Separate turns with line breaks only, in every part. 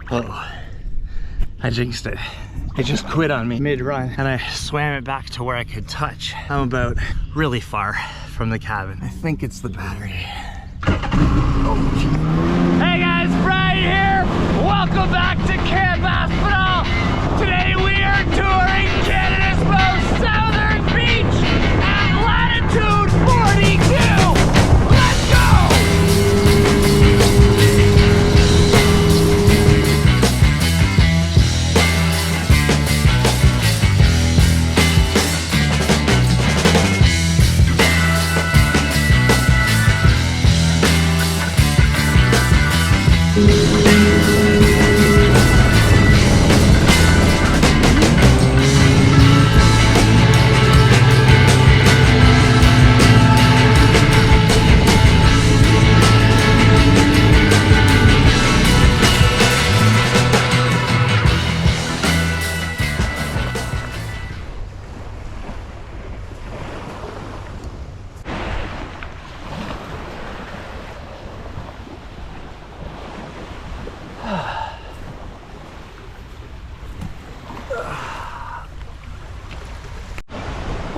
Uh-oh. I jinxed it. It just quit on me mid-run and I swam it back to where I could touch. I'm about really far from the cabin. I think it's the battery. Oh, geez. Hey guys, Brian here. Welcome back to Camp Aspinall. Today we are touring Canada's most southern beach at latitude 42. Let's go!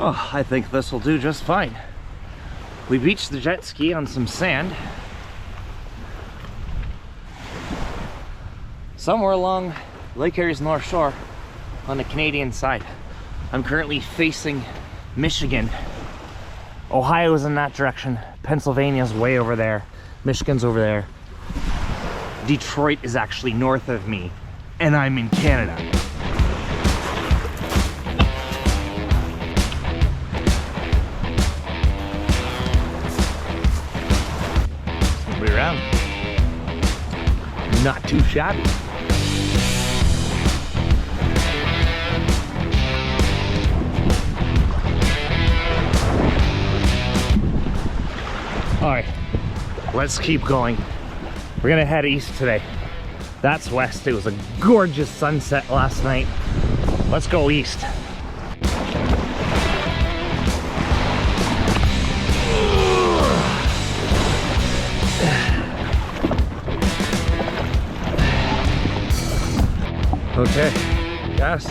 Oh, I think this will do just fine. We beached the jet ski on some sand. Somewhere along Lake Erie's North Shore on the Canadian side. I'm currently facing Michigan. Ohio's in that direction. Pennsylvania's way over there. Michigan's over there. Detroit is actually north of me, and I'm in Canada. Be around. Not too shabby. All right, let's keep going. We're gonna head east today. That's west. It was a gorgeous sunset last night. Let's go east. Okay, yes.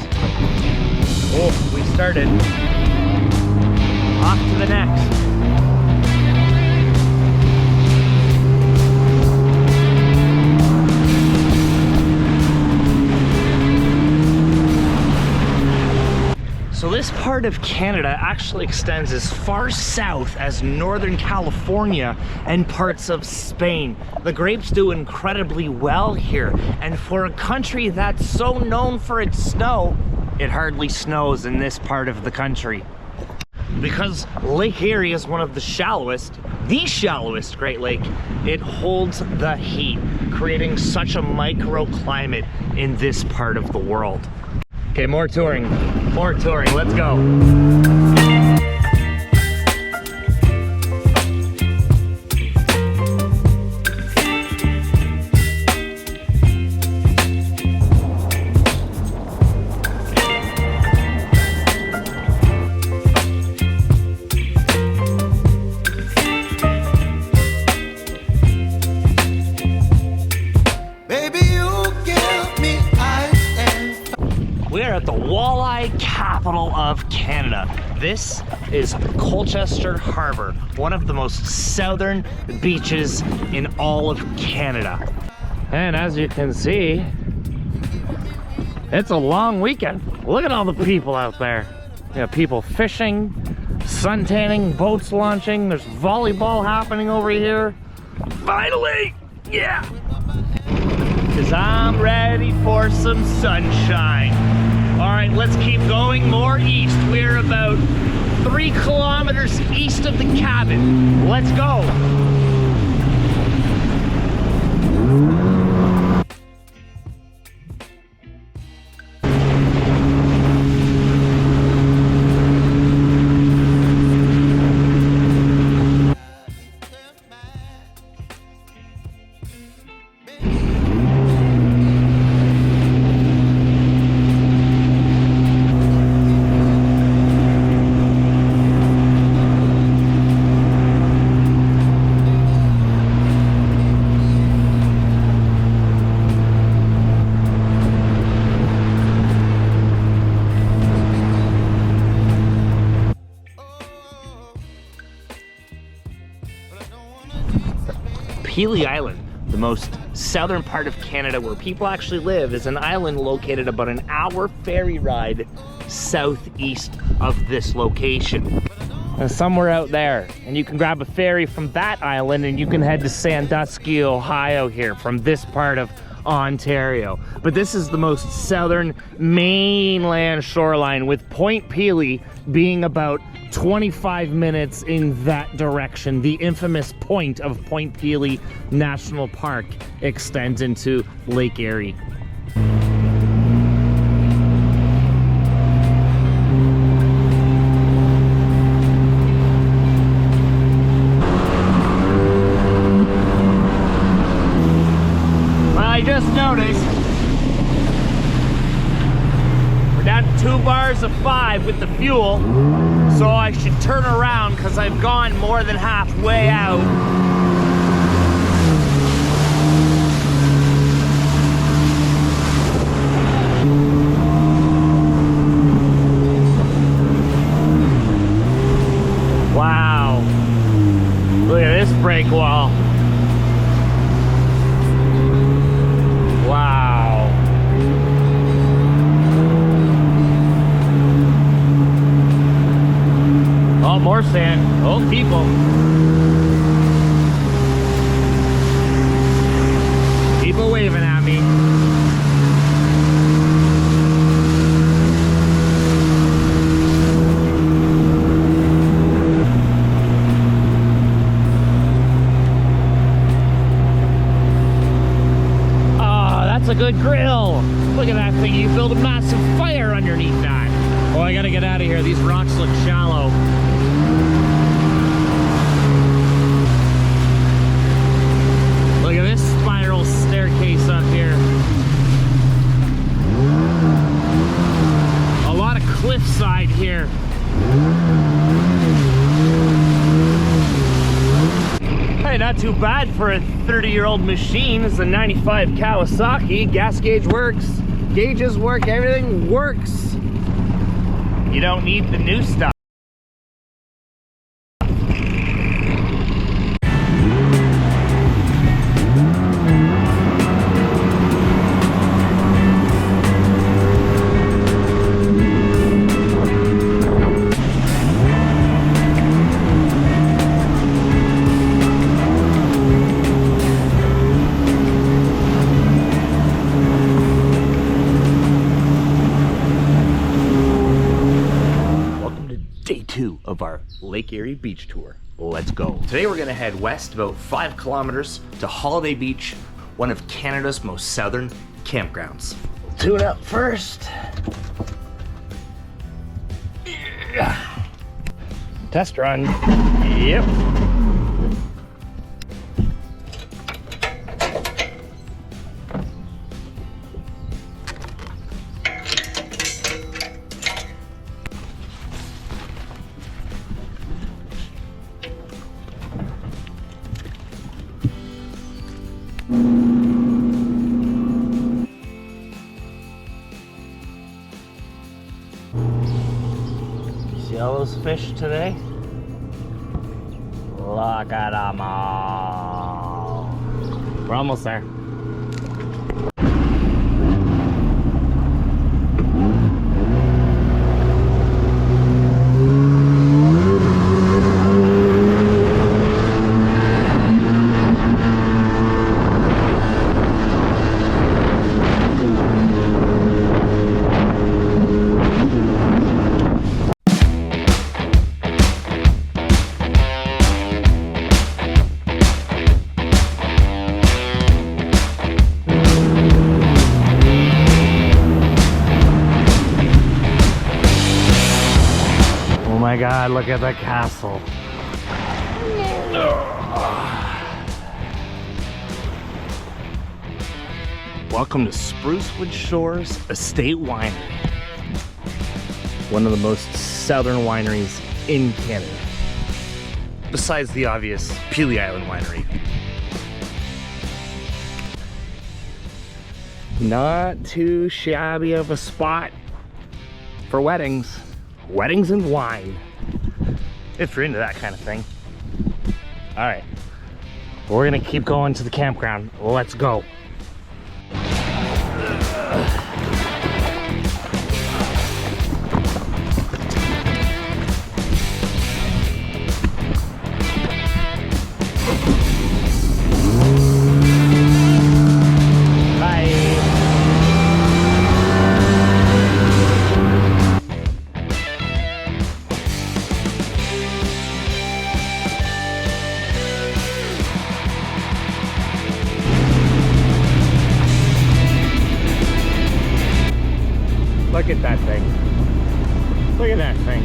Oh, we started. Off to the next. So this part of Canada actually extends as far south as Northern California and parts of Spain. The grapes do incredibly well here, and for a country that's so known for its snow, it hardly snows in this part of the country. Because Lake Erie is one of the shallowest Great Lake, it holds the heat, creating such a microclimate in this part of the world. Okay, more touring, let's go. At the walleye capital of Canada. This is Colchester Harbor, one of the most southern beaches in all of Canada. And as you can see, it's a long weekend. Look at all the people out there. You know, people fishing, suntanning, boats launching. There's volleyball happening over here. Finally, yeah. 'Cause I'm ready for some sunshine. All right, let's keep going more east. We're about 3 kilometers east of the cabin. Let's go. Pelee Island, the most southern part of Canada where people actually live, is an island located about an hour ferry ride southeast of this location. Somewhere out there, and you can grab a ferry from that island and you can head to Sandusky, Ohio here from this part of Ontario. But this is the most southern mainland shoreline, with Point Pelee being about 25 minutes in that direction. The infamous point of Point Pelee National Park extends into Lake Erie. I just noticed we're down to 2 bars of 5 with the fuel, so I should turn around because I've gone more than halfway out. Wow, look at this brake wall. Wow. Oh, more sand. Oh, people. People waving at me. A good grill. Look at that thing. You build a massive fire underneath that. Oh, I gotta get out of here. These rocks look shallow. Look at this spiral staircase up here. A lot of cliffside here. Hey, not too bad for a 30-year-old machine. It's a 95 Kawasaki. Gas gauge works, gauges work, everything works. You don't need the new stuff. Of our Lake Erie beach tour. Let's go. Today we're gonna head west about 5 kilometers to Holiday Beach, one of Canada's most southern campgrounds. Tune up first. Yeah. Test run. Yep. See all those fish today? Look at them all. We're almost there. Oh my God, look at the castle. Welcome to Sprucewood Shores Estate Winery. One of the most southern wineries in Canada. Besides the obvious Pelee Island Winery. Not too shabby of a spot for weddings. Weddings and wine, if you're into that kind of thing. All right, We're gonna keep going to the campground. Let's go. Look at that thing. Look at that thing.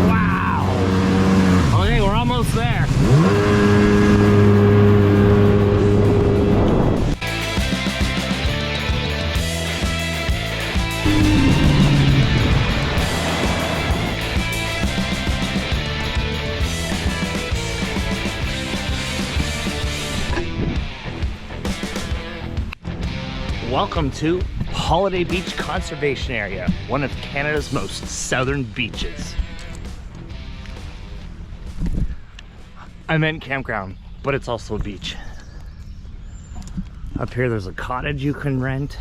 Wow. Okay, we're almost there. Welcome to Holiday Beach Conservation Area, one of Canada's most southern beaches. I meant campground, but it's also a beach. Up here there's a cottage you can rent.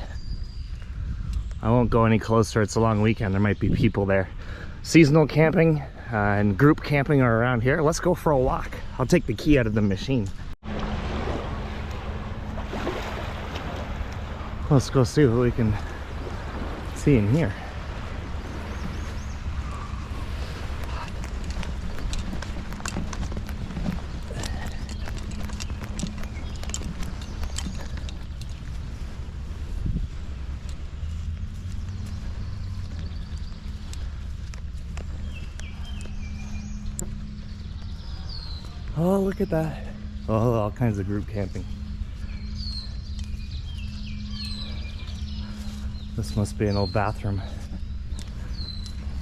I won't go any closer, it's a long weekend, there might be people there. Seasonal camping and group camping are around here. Let's go for a walk. I'll take the key out of the machine. Let's go see what we can see in here. Oh, look at that. Oh, all kinds of group camping. This must be an old bathroom.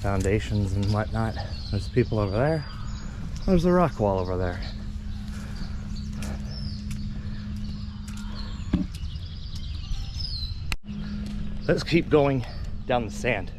Foundations and whatnot. There's people over there. There's a rock wall over there. Let's keep going down the sand.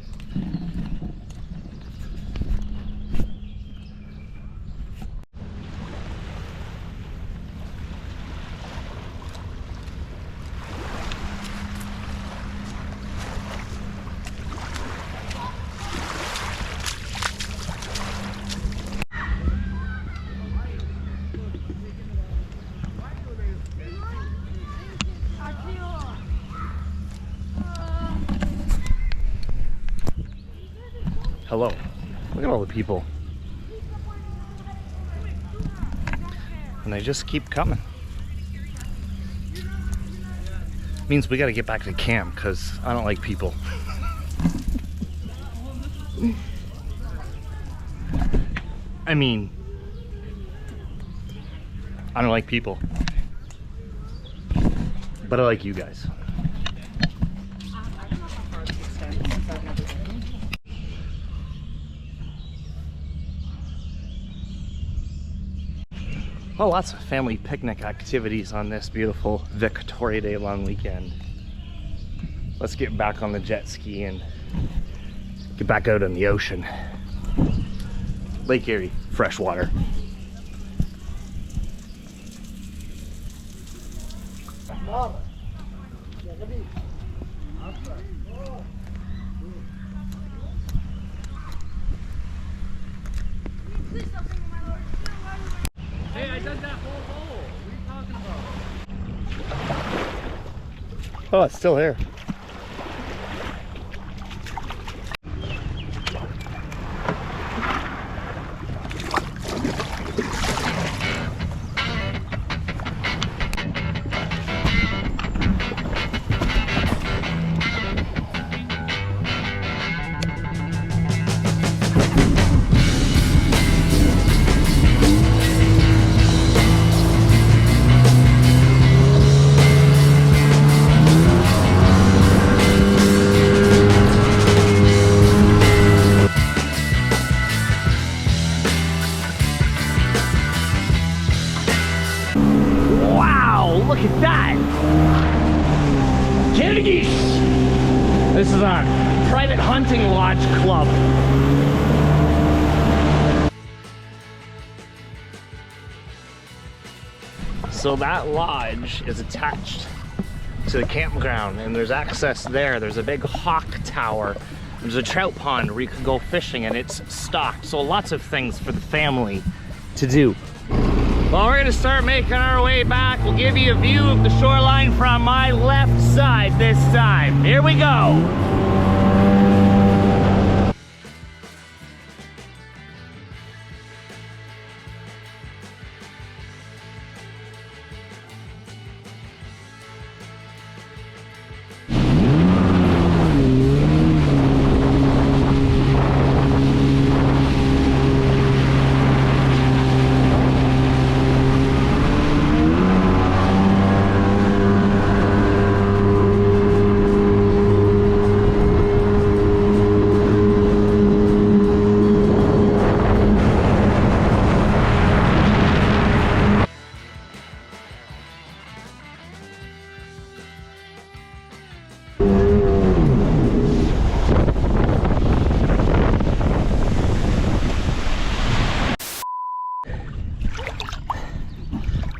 Hello. Look at all the people. And they just keep coming. Means we gotta get back to camp because I don't like people. I mean, I don't like people. But I like you guys. Oh, lots of family picnic activities on this beautiful Victoria Day long weekend. Let's get back on the jet ski and get back out in the ocean. Lake Erie, fresh water.
Hey, I dug that whole hole. What are you talking about?
Oh, it's still here. Look at that! Canada geese! This is our private hunting lodge club. So that lodge is attached to the campground, and there's access there. There's a big hawk tower. There's a trout pond where you can go fishing, and it's stocked. So lots of things for the family to do. Well, we're gonna start making our way back. We'll give you a view of the shoreline from my left side this time. Here we go.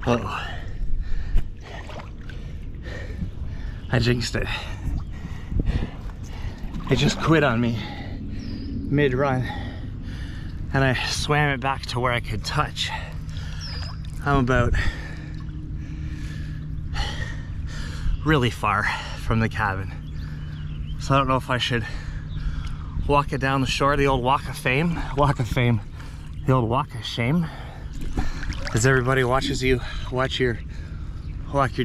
Uh-oh. I jinxed it. It just quit on me mid-run, and I swam it back to where I could touch. I'm about really far from the cabin, so I don't know if I should walk it down the shore, the old walk of fame, the old walk of shame, as everybody watches you walk your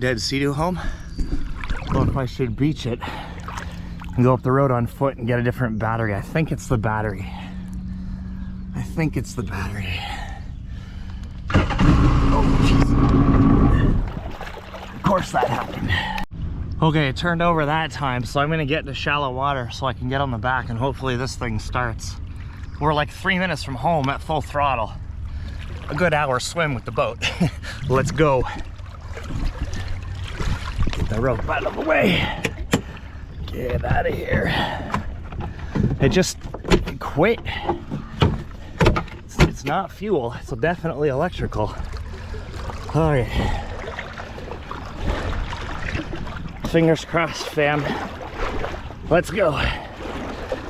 dead Sea-Doo home, or if I should beach it and go up the road on foot and get a different battery. I think it's the battery. Oh, jeez. Of course that happened. Okay, it turned over that time, so I'm gonna get into shallow water so I can get on the back, and hopefully this thing starts. We're like 3 minutes from home at full throttle. A good hour swim with the boat. Let's go. Get the rope out of the way. Get out of here. It just quit. It's not fuel, it's definitely electrical. All right. Fingers crossed, fam. Let's go.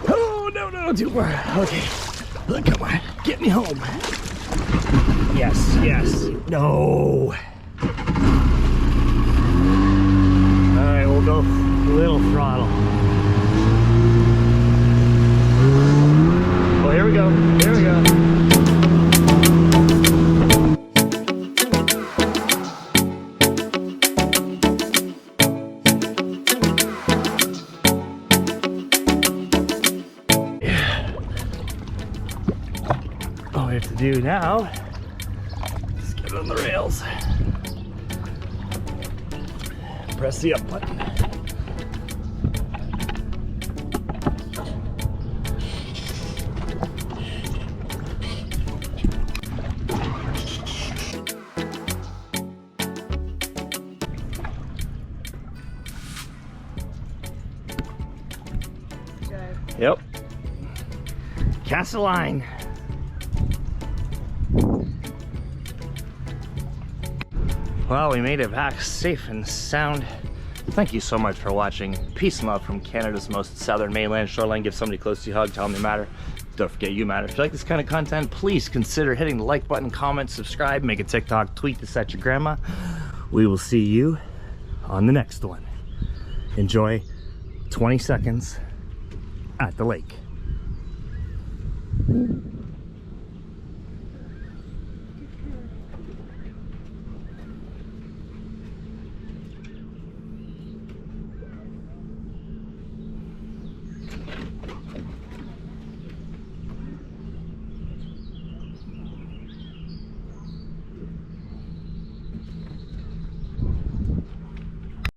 Oh, no, too far. Okay, come on, get me home. Yes, no. All right, we'll go little throttle. Oh, here we go. All we have to do now is get on the rails. Press the up button. Yep. Cast a line. Well, we made it back safe and sound. Thank you so much for watching. Peace and love from Canada's most southern mainland shoreline. Give somebody close to you a hug, tell them they matter. Don't forget you matter. If you like this kind of content, please consider hitting the like button, comment, subscribe, make a TikTok, tweet this at your grandma. We will see you on the next one. Enjoy 20 seconds at the lake.